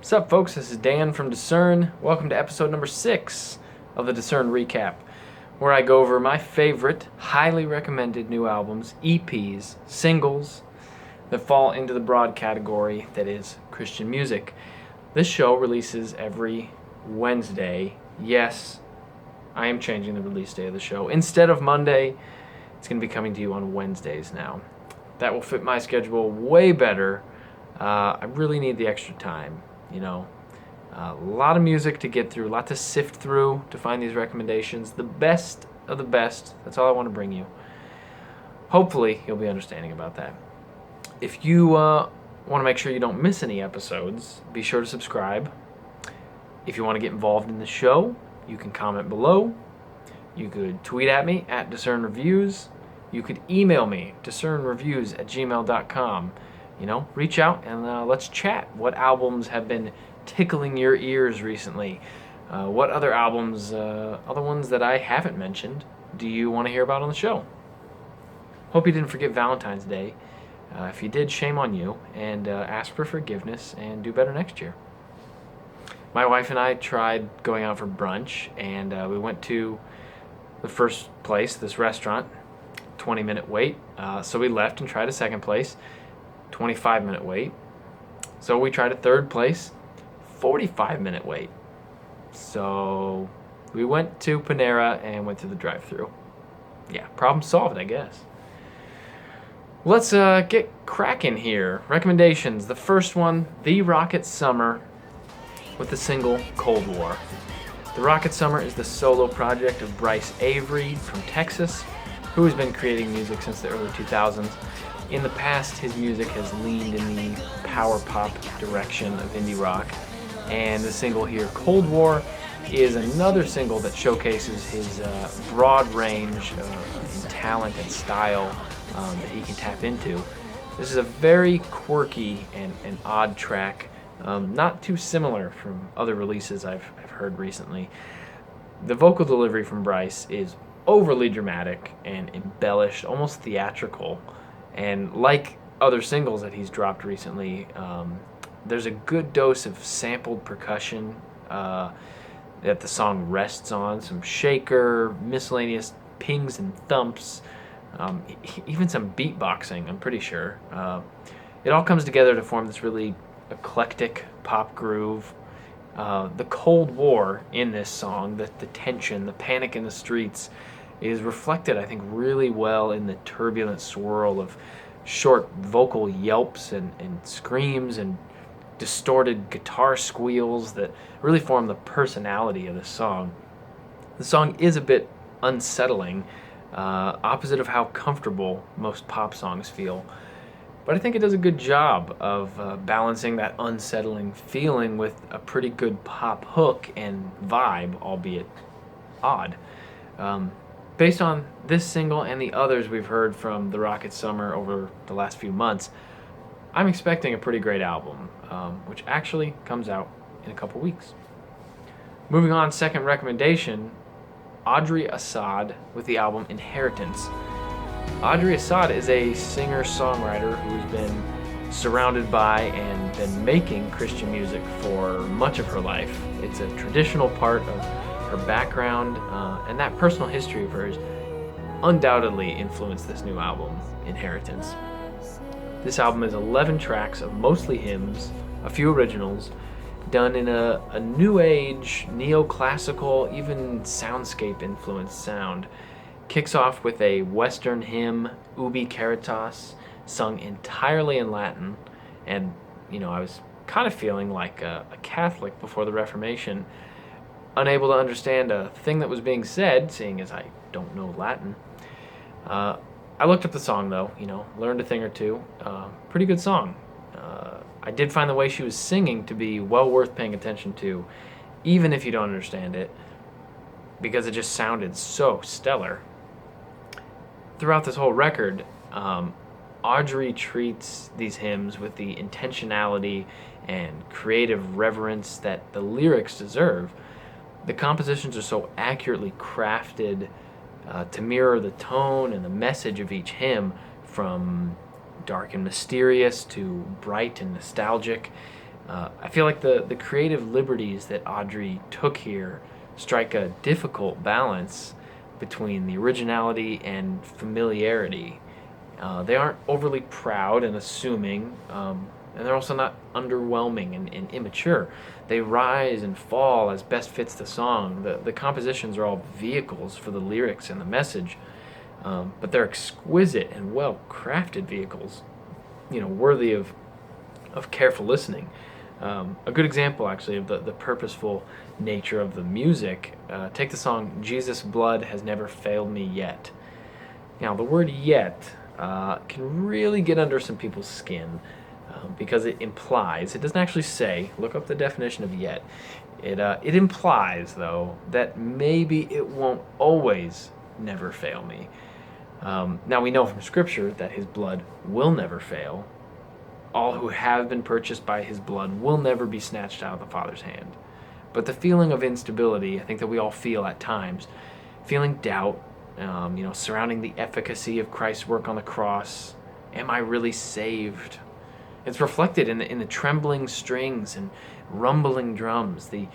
What's up, folks? This is Dan from Discern. Welcome to episode number 6 of the Discern Recap, where I go over my favorite, highly recommended new albums, EPs, singles that fall into the broad category that is Christian music. This show releases every Wednesday. Yes, I am changing the release day of the show. Instead of Monday, it's going to be coming to you on Wednesdays now. That will fit my schedule way better. I really need the extra time. A lot of music to get through, a lot to sift through to find these recommendations. The best of the best. That's all I want to bring you. Hopefully, you'll be understanding about that. If you want to make sure you don't miss any episodes, be sure to subscribe. If you want to get involved in the show, you can comment below. You could tweet at me at discernreviews. You could email me, discernreviews@gmail.com. Reach out and let's chat. What albums have been tickling your ears recently? What other albums, other ones that I haven't mentioned, do you want to hear about on the show? Hope you didn't forget Valentine's Day. If you did, shame on you, and ask for forgiveness and do better next year. My wife and I tried going out for brunch, and we went to the first place, this restaurant, 20-minute wait. So we left and tried a second place. 25-minute wait. So we tried a third place, 45-minute wait. So we went to Panera and went through the drive-thru. Yeah, problem solved, I guess. Let's get cracking here. Recommendations. The first one, The Rocket Summer with the single Cold War. The Rocket Summer is the solo project of Bryce Avery from Texas, who has been creating music since the early 2000s. In the past, his music has leaned in the power pop direction of indie rock, and the single here, Cold War, is another single that showcases his broad range in talent and style that he can tap into. This is a very quirky and odd track, not too similar from other releases I've heard recently. The vocal delivery from Bryce is overly dramatic and embellished, almost theatrical. And like other singles that he's dropped recently, there's a good dose of sampled percussion that the song rests on, some shaker, miscellaneous pings and thumps, even some beatboxing, I'm pretty sure. It all comes together to form this really eclectic pop groove. The Cold War in this song, the tension, the panic in the streets, is reflected, I think, really well in the turbulent swirl of short vocal yelps and screams and distorted guitar squeals that really form the personality of the song. The song is a bit unsettling, opposite of how comfortable most pop songs feel. But I think it does a good job of balancing that unsettling feeling with a pretty good pop hook and vibe, albeit odd. Based on this single and the others we've heard from The Rocket Summer over the last few months, I'm expecting a pretty great album, which actually comes out in a couple weeks. Moving on, second recommendation, Audrey Assad with the album Inheritance. Audrey Assad is a singer-songwriter who's been surrounded by and been making Christian music for much of her life. It's a traditional part of her background, and that personal history of hers undoubtedly influenced this new album, Inheritance. This album is 11 tracks of mostly hymns, a few originals, done in a new age, neoclassical, even soundscape influenced sound. Kicks off with a Western hymn, Ubi Caritas, sung entirely in Latin, and I was kind of feeling like a Catholic before the Reformation, unable to understand a thing that was being said, seeing as I don't know Latin. I looked up the song, though, learned a thing or two. Pretty good song. I did find the way she was singing to be well worth paying attention to, even if you don't understand it, because it just sounded so stellar. Throughout this whole record, Audrey treats these hymns with the intentionality and creative reverence that the lyrics deserve. The compositions are so accurately crafted to mirror the tone and the message of each hymn, from dark and mysterious to bright and nostalgic. I feel like the creative liberties that Audrey took here strike a difficult balance between the originality and familiarity. They aren't overly proud and assuming, and they're also not underwhelming and immature. They rise and fall as best fits the song. The compositions are all vehicles for the lyrics and the message, but they're exquisite and well crafted vehicles, worthy of careful listening. A good example, actually, of the purposeful nature of the music, take the song Jesus' Blood Has Never Failed Me Yet. Now, the word yet can really get under some people's skin because it implies, it doesn't actually say, look up the definition of yet, it implies, though, that maybe it won't always never fail me. Now, we know from Scripture that his blood will never fail. All who have been purchased by his blood will never be snatched out of the Father's hand. But the feeling of instability, I think that we all feel at times, feeling doubt, surrounding the efficacy of Christ's work on the cross. Am I really saved? It's reflected in the trembling strings and rumbling drums, the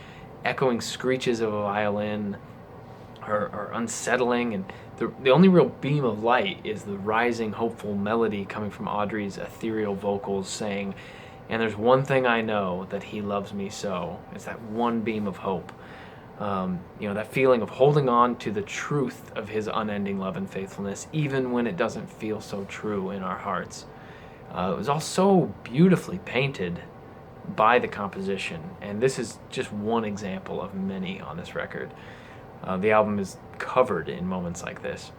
echoing screeches of a violin are unsettling, and the only real beam of light is the rising, hopeful melody coming from Audrey's ethereal vocals saying, and there's one thing I know, that he loves me so. It's that one beam of hope. That feeling of holding on to the truth of his unending love and faithfulness, even when it doesn't feel so true in our hearts. It was all so beautifully painted by the composition, and this is just one example of many on this record. The album is covered in moments like this.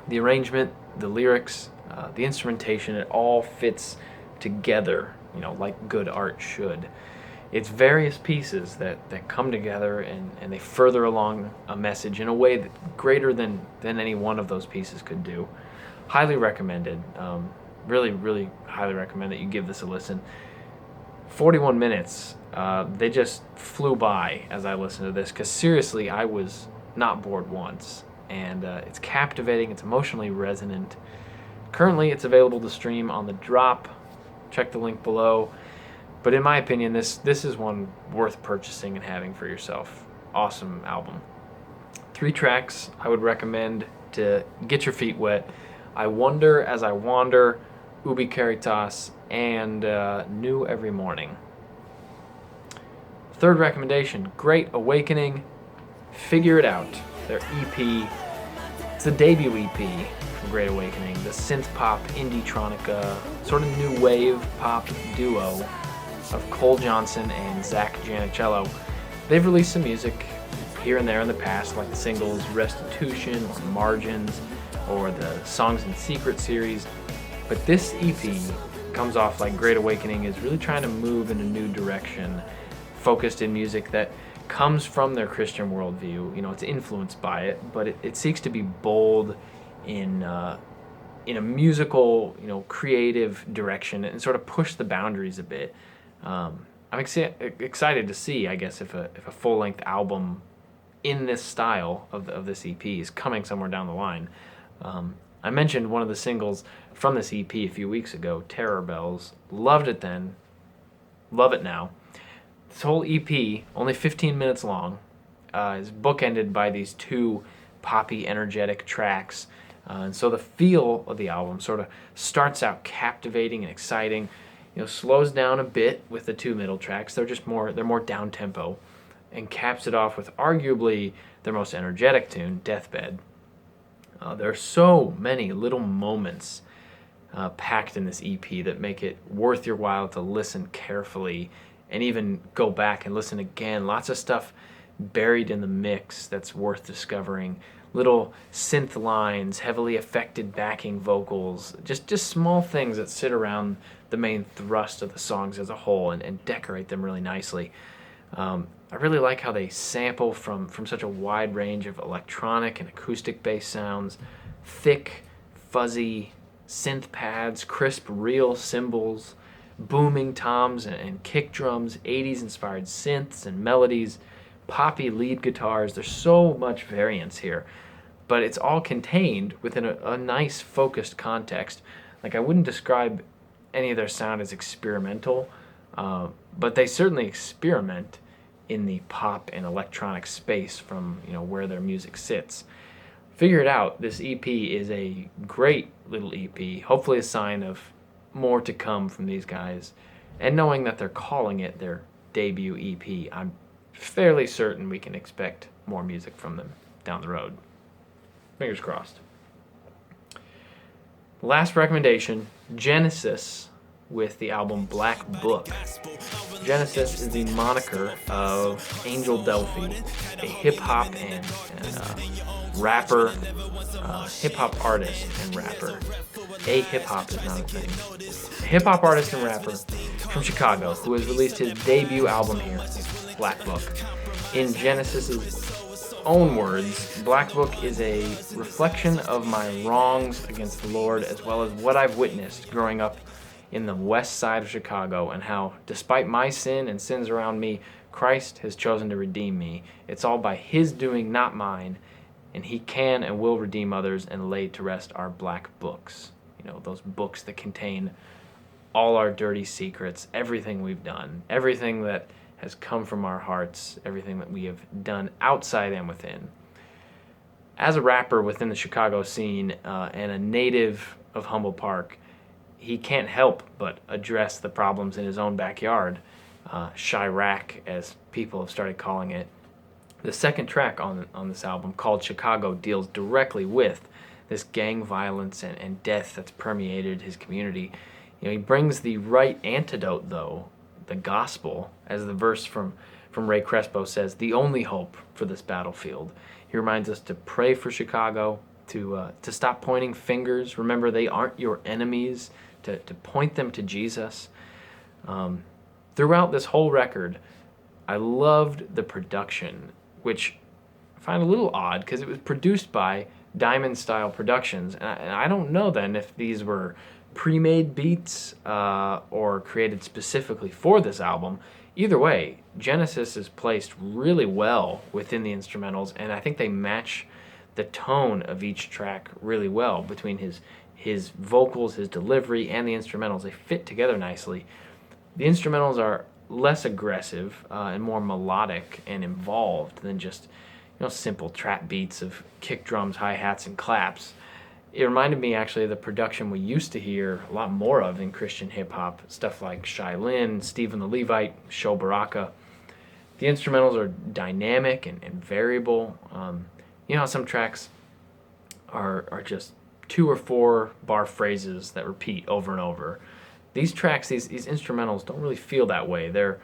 The arrangement, the lyrics, the instrumentation, it all fits together, like good art should. It's various pieces that come together and they further along a message in a way that greater than any one of those pieces could do. Highly recommended. Really, really highly recommend that you give this a listen. 41 minutes. They just flew by as I listened to this, because seriously, I was not bored once. And it's captivating, it's emotionally resonant. Currently, it's available to stream on The Drop. Check the link below. But in my opinion, this is one worth purchasing and having for yourself. Awesome album. 3 tracks I would recommend to get your feet wet: I Wonder As I Wander, Ubi Caritas, and New Every Morning. Third recommendation, Great Awakening, Figure It Out, their EP. It's the debut EP from Great Awakening, the synthpop, indietronica, sort of new wave pop duo of Cole Johnson and Zach Giannicello. They've released some music here and there in the past, like the singles Restitution or Margins or the Songs in Secret series, but this EP comes off like Great Awakening is really trying to move in a new direction, focused in music that comes from their Christian worldview. It's influenced by it, but it seeks to be bold in a musical, creative direction and sort of push the boundaries a bit. I'm excited to see, I guess, if a full-length album in this style of this EP is coming somewhere down the line. I mentioned one of the singles from this EP a few weeks ago, Terror Bells. Loved it then, love it now. This whole EP, only 15 minutes long, is bookended by these 2 poppy, energetic tracks. And so the feel of the album sort of starts out captivating and exciting, slows down a bit with the 2 middle tracks. They're more down-tempo, and caps it off with arguably their most energetic tune, Deathbed. There are so many little moments packed in this EP that make it worth your while to listen carefully and even go back and listen again. Lots of stuff buried in the mix that's worth discovering. Little synth lines, heavily affected backing vocals, just small things that sit around the main thrust of the songs as a whole and decorate them really nicely. I really like how they sample from such a wide range of electronic and acoustic-based sounds, thick, fuzzy synth pads, crisp, real cymbals, booming toms and kick drums, 80s-inspired synths and melodies, poppy lead guitars. There's so much variance here, but it's all contained within a nice, focused context. Like, I wouldn't describe any of their sound as experimental. but they certainly experiment in the pop and electronic space from where their music sits. Figure It Out, this EP is a great little EP, hopefully a sign of more to come from these guys. And knowing that they're calling it their debut EP, I'm fairly certain we can expect more music from them down the road. Fingers crossed. Last recommendation, Genesis with the album Blackbook. Genesis is the moniker of Angel Delphi, a hip-hop and rapper, hip-hop artist and rapper. A hip-hop is not a thing. A hip-hop artist and rapper from Chicago who has released his debut album here, Blackbook. In Genesis's own words, Blackbook is a reflection of my wrongs against the Lord, as well as what I've witnessed growing up in the west side of Chicago, and how, despite my sin and sins around me, Christ has chosen to redeem me. It's all by His doing, not mine, and He can and will redeem others and lay to rest our black books. Those books that contain all our dirty secrets, everything we've done, everything that has come from our hearts, everything that we have done outside and within. As a rapper within the Chicago scene and a native of Humboldt Park, he can't help but address the problems in his own backyard, Chirac, as people have started calling it. The second track on this album, called Chicago, deals directly with this gang violence and death that's permeated his community. He brings the right antidote, though, the gospel, as the verse from Ray Crespo says, the only hope for this battlefield. He reminds us to pray for Chicago, to stop pointing fingers. Remember, they aren't your enemies, to point them to Jesus. Throughout this whole record, I loved the production, which I find a little odd because it was produced by Diamond Style Productions. And I don't know then if these were pre-made beats or created specifically for this album. Either way, Genesis is placed really well within the instrumentals, and I think they match the tone of each track really well between his vocals, his delivery, and the instrumentals. They fit together nicely. The instrumentals are less aggressive and more melodic and involved than just simple trap beats of kick drums, hi-hats, and claps. It reminded me actually of the production we used to hear a lot more of in Christian hip-hop, stuff like Shai Linne, Stephen the Levite, Sho Baraka. The instrumentals are dynamic and variable. How some tracks are just 2 or 4 bar phrases that repeat over and over. These tracks, these instrumentals, don't really feel that way. They're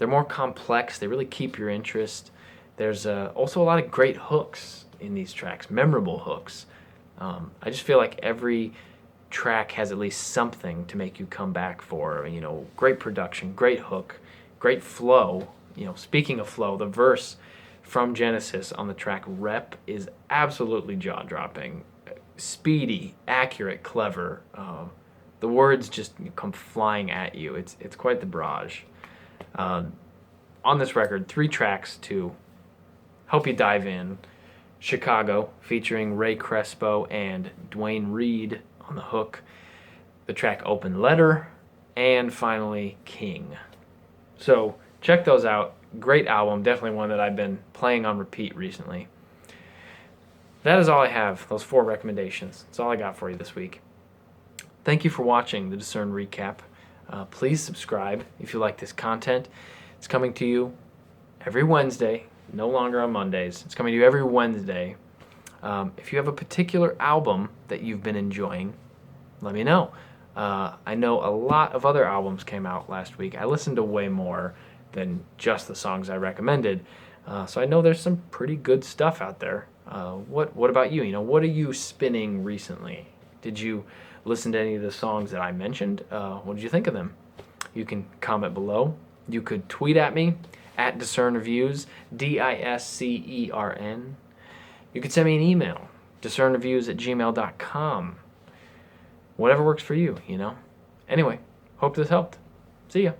more complex. They really keep your interest. There's also a lot of great hooks in these tracks, memorable hooks. I just feel like every track has at least something to make you come back for. Great production, great hook, great flow. Speaking of flow, the verse from Genesis on the track Rep is absolutely jaw-dropping. Speedy, accurate, clever. The words just come flying at you. It's quite the barrage. On this record, 3 tracks to help you dive in. Chicago, featuring Ray Crespo and Dwayne Reed on the hook. The track Open Letter. And finally, King. So check those out. Great album. Definitely one that I've been playing on repeat recently. That is all I have. Those 4 recommendations. That's all I got for you this week. Thank you for watching the Discern Recap. Please subscribe if you like this content. It's coming to you every Wednesday. No longer on Mondays. It's coming to you every Wednesday. If you have a particular album that you've been enjoying, let me know. I know a lot of other albums came out last week. I listened to way more than just the songs I recommended. So I know there's some pretty good stuff out there. What about you? What are you spinning recently? Did you listen to any of the songs that I mentioned? What did you think of them? You can comment below. You could tweet at me at discernreviews, DISCERN. You could send me an email, discernreviews@gmail.com. Whatever works for you, Anyway, hope this helped. See ya.